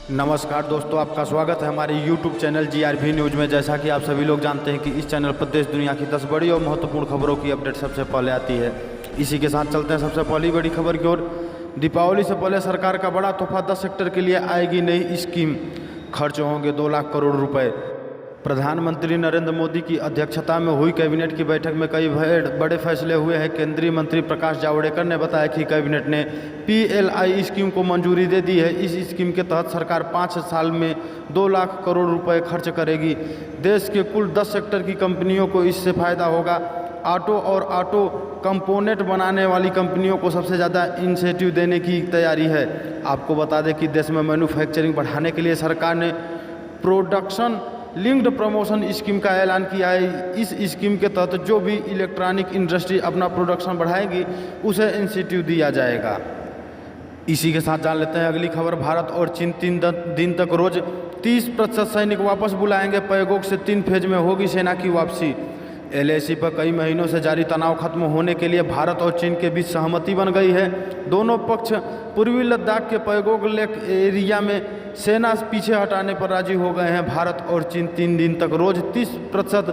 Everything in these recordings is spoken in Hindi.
नमस्कार दोस्तों, आपका स्वागत है हमारे YouTube चैनल GRV न्यूज़ में। जैसा कि आप सभी लोग जानते हैं कि इस चैनल पर देश दुनिया की 10 बड़ी और महत्वपूर्ण खबरों की अपडेट सबसे पहले आती है। इसी के साथ चलते हैं सबसे पहली बड़ी खबर की ओर। दीपावली से पहले सरकार का बड़ा तोहफा, 10 सेक्टर के लिए आएगी नई स्कीम, खर्च होंगे 2 लाख करोड़ रुपए। प्रधानमंत्री नरेंद्र मोदी की अध्यक्षता में हुई कैबिनेट की बैठक में कई बड़े फैसले हुए हैं। केंद्रीय मंत्री प्रकाश जावड़ेकर ने बताया कि कैबिनेट ने PLI स्कीम को मंजूरी दे दी है। इस स्कीम के तहत सरकार 5 साल में 2 लाख करोड़ रुपए खर्च करेगी। देश के कुल 10 सेक्टर की कंपनियों को इससे फायदा होगा। ऑटो और ऑटो कंपोनेंट बनाने वाली कंपनियों को सबसे ज़्यादा इंसेंटिव देने की तैयारी है। आपको बता दें कि देश में मैन्युफैक्चरिंग बढ़ाने के लिए सरकार ने प्रोडक्शन लिंक्ड प्रमोशन स्कीम का ऐलान किया है। इस स्कीम के तहत जो भी इलेक्ट्रॉनिक इंडस्ट्री अपना प्रोडक्शन बढ़ाएगी उसे इंसेंटिव दिया जाएगा। इसी के साथ जान लेते हैं अगली खबर। भारत और चीन 3 दिन तक रोज 30% सैनिक वापस बुलाएंगे। पैगोंग से 3 फेज में होगी सेना की वापसी। LAC पर कई महीनों से जारी तनाव खत्म होने के लिए भारत और चीन के बीच सहमति बन गई है। दोनों पक्ष पूर्वी लद्दाख के पैगोंग लेक एरिया में सेना पीछे हटाने पर राजी हो गए हैं। भारत और चीन 3 दिन तक रोज 30%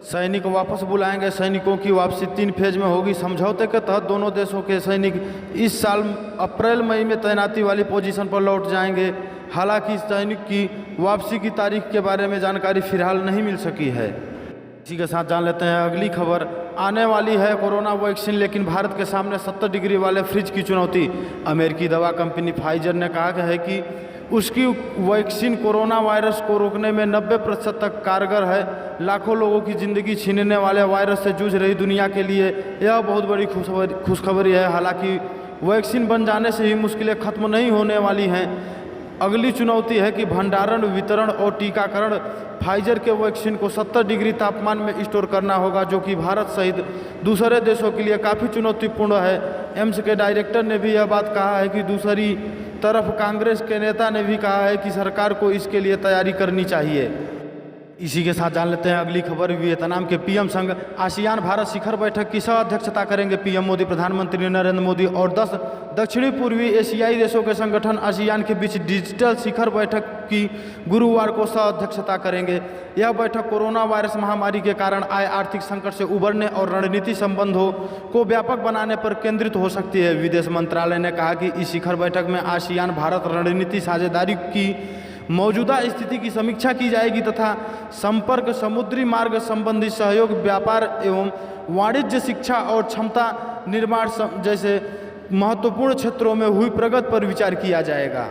सैनिक वापस बुलाएंगे। सैनिकों की वापसी 3 फेज में होगी। समझौते के तहत दोनों देशों के सैनिक इस साल अप्रैल मई में तैनाती वाली पोजीशन पर लौट जाएंगे। हालांकि सैनिक की वापसी की तारीख के बारे में जानकारी फिलहाल नहीं मिल सकी है। इसी के साथ जान लेते हैं अगली खबर। आने वाली है कोरोना वैक्सीन, लेकिन भारत के सामने 70 डिग्री वाले फ्रिज की चुनौती। अमेरिकी दवा कंपनी फाइजर ने कहा है कि उसकी वैक्सीन कोरोना वायरस को रोकने में 90% तक कारगर है। लाखों लोगों की ज़िंदगी छीनने वाले वायरस से जूझ रही दुनिया के लिए यह बहुत बड़ी खुशखबरी है। हालांकि वैक्सीन बन जाने से ही मुश्किलें खत्म नहीं होने वाली हैं। अगली चुनौती है कि भंडारण, वितरण और टीकाकरण। फाइजर के वैक्सीन को 70 डिग्री तापमान में स्टोर करना होगा, जो कि भारत सहित दूसरे देशों के लिए काफ़ी चुनौतीपूर्ण है। एम्स के डायरेक्टर ने भी यह बात कहा है कि दूसरी तरफ कांग्रेस के नेता ने भी कहा है कि सरकार को इसके लिए तैयारी करनी चाहिए। इसी के साथ जान लेते हैं अगली खबर। वियतनाम के PM संग आसियान भारत शिखर बैठक की सह अध्यक्षता करेंगे PM मोदी। प्रधानमंत्री नरेंद्र मोदी और 10 दक्षिणी पूर्वी एशियाई देशों के संगठन आसियान के बीच डिजिटल शिखर बैठक की गुरुवार को सह अध्यक्षता करेंगे। यह बैठक कोरोना वायरस महामारी के कारण आए आर्थिक संकट से उबरने और रणनीति संबंधों को व्यापक बनाने पर केंद्रित हो सकती है। विदेश मंत्रालय ने कहा कि इस शिखर बैठक में आसियान भारत रणनीति साझेदारी की मौजूदा स्थिति की समीक्षा की जाएगी तथा संपर्क, समुद्री मार्ग संबंधी सहयोग, व्यापार एवं वाणिज्य, शिक्षा और क्षमता निर्माण जैसे महत्वपूर्ण क्षेत्रों में हुई प्रगति पर विचार किया जाएगा।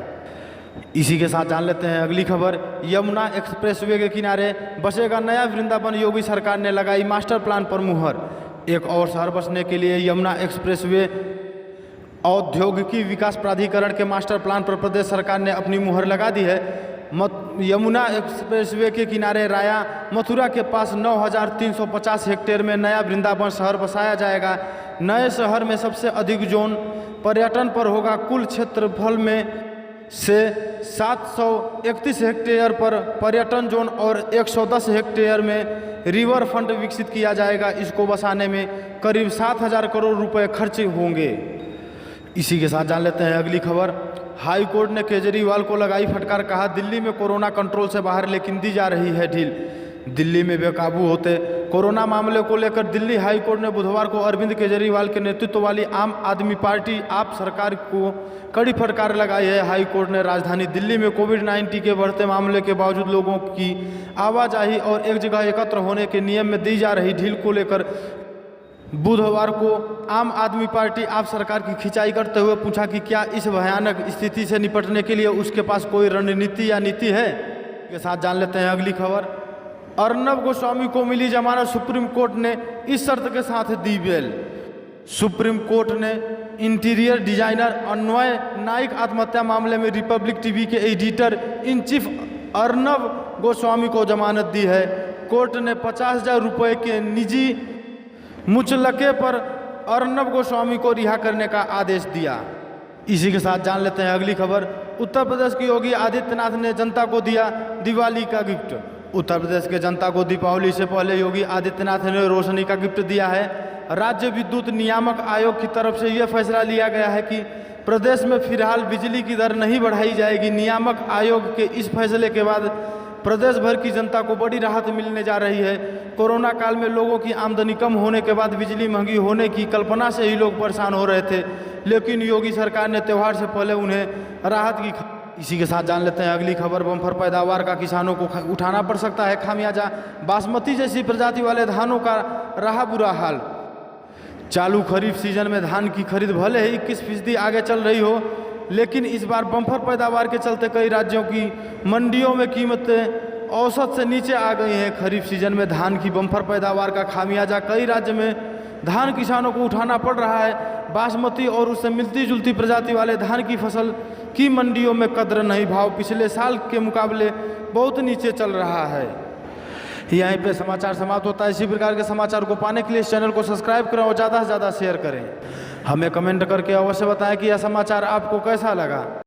इसी के साथ जान लेते हैं अगली खबर। यमुना एक्सप्रेसवे के किनारे बसेगा नया वृंदावन, योगी सरकार ने लगाई मास्टर प्लान पर मुहर। एक और शहर बसने के लिए यमुना एक्सप्रेसवे औद्योगिकी विकास प्राधिकरण के मास्टर प्लान पर प्रदेश सरकार ने अपनी मुहर लगा दी है। यमुना एक्सप्रेसवे के किनारे राया मथुरा के पास 9,350 हेक्टेयर में नया वृंदावन शहर बसाया जाएगा। नए शहर में सबसे अधिक जोन पर्यटन पर होगा। कुल क्षेत्रफल में से 731 हेक्टेयर पर पर्यटन जोन और 110 हेक्टेयर में रिवर फ्रंट विकसित किया जाएगा। इसको बसाने में करीब 7,000 करोड़ रुपए खर्च होंगे। इसी के साथ जान लेते हैं अगली खबर। हाई कोर्ट ने केजरीवाल को लगाई फटकार, कहा दिल्ली में कोरोना कंट्रोल से बाहर लेकिन दी जा रही है ढील। दिल्ली में बेकाबू होते कोरोना मामले को लेकर दिल्ली हाई कोर्ट ने बुधवार को अरविंद केजरीवाल के नेतृत्व वाली आम आदमी पार्टी आप सरकार को कड़ी फटकार लगाई है। हाई कोर्ट ने राजधानी दिल्ली में कोविड-19 के बढ़ते मामले के बावजूद लोगों की आवाजाही और एक जगह एकत्र होने के नियम में दी जा रही ढील को लेकर बुधवार को आम आदमी पार्टी आप सरकार की खिंचाई करते हुए पूछा कि क्या इस भयानक स्थिति से निपटने के लिए उसके पास कोई रणनीति या नीति है। के साथ जान लेते हैं अगली खबर। अर्नब गोस्वामी को मिली जमानत, सुप्रीम कोर्ट ने इस शर्त के साथ दी बेल। सुप्रीम कोर्ट ने इंटीरियर डिजाइनर अन्वय नाइक आत्महत्या मामले में रिपब्लिक टीवी के editor in chief Arnab Goswami को जमानत दी है। कोर्ट ने 50,000 रुपये के निजी मुचलके पर अर्नब गोस्वामी को रिहा करने का आदेश दिया। इसी के साथ जान लेते हैं अगली खबर। उत्तर प्रदेश के योगी आदित्यनाथ ने जनता को दिया दिवाली का गिफ्ट। उत्तर प्रदेश के जनता को दीपावली से पहले योगी आदित्यनाथ ने रोशनी का गिफ्ट दिया है। राज्य विद्युत नियामक आयोग की तरफ से यह फैसला लिया गया है कि प्रदेश में फिलहाल बिजली की दर नहीं बढ़ाई जाएगी। नियामक आयोग के इस फैसले के बाद प्रदेश भर की जनता को बड़ी राहत मिलने जा रही है। कोरोना काल में लोगों की आमदनी कम होने के बाद बिजली महंगी होने की कल्पना से ही लोग परेशान हो रहे थे, लेकिन योगी सरकार ने त्यौहार से पहले उन्हें राहत की। इसी के साथ जान लेते हैं अगली खबर। बम्पर पैदावार का किसानों को उठाना पड़ सकता है खामियाजा। बासमती जैसी प्रजाति वाले धानों का रहा बुरा हाल। चालू खरीफ सीजन में धान की खरीद भले ही 21% आगे चल रही हो, लेकिन इस बार बम्पर पैदावार के चलते कई राज्यों की मंडियों में कीमतें औसत से नीचे आ गई हैं। खरीफ सीजन में धान की बम्पर पैदावार का खामियाजा कई राज्य में धान किसानों को उठाना पड़ रहा है। बासमती और उससे मिलती जुलती प्रजाति वाले धान की फसल की मंडियों में कद्र नहीं, भाव पिछले साल के मुकाबले बहुत नीचे चल रहा है। यहीं पे समाचार समाप्त होता है। इसी प्रकार के समाचार को पाने के लिए इस चैनल को सब्सक्राइब करें और ज़्यादा से ज़्यादा शेयर करें। हमें कमेंट करके अवश्य बताएं कि यह समाचार आपको कैसा लगा।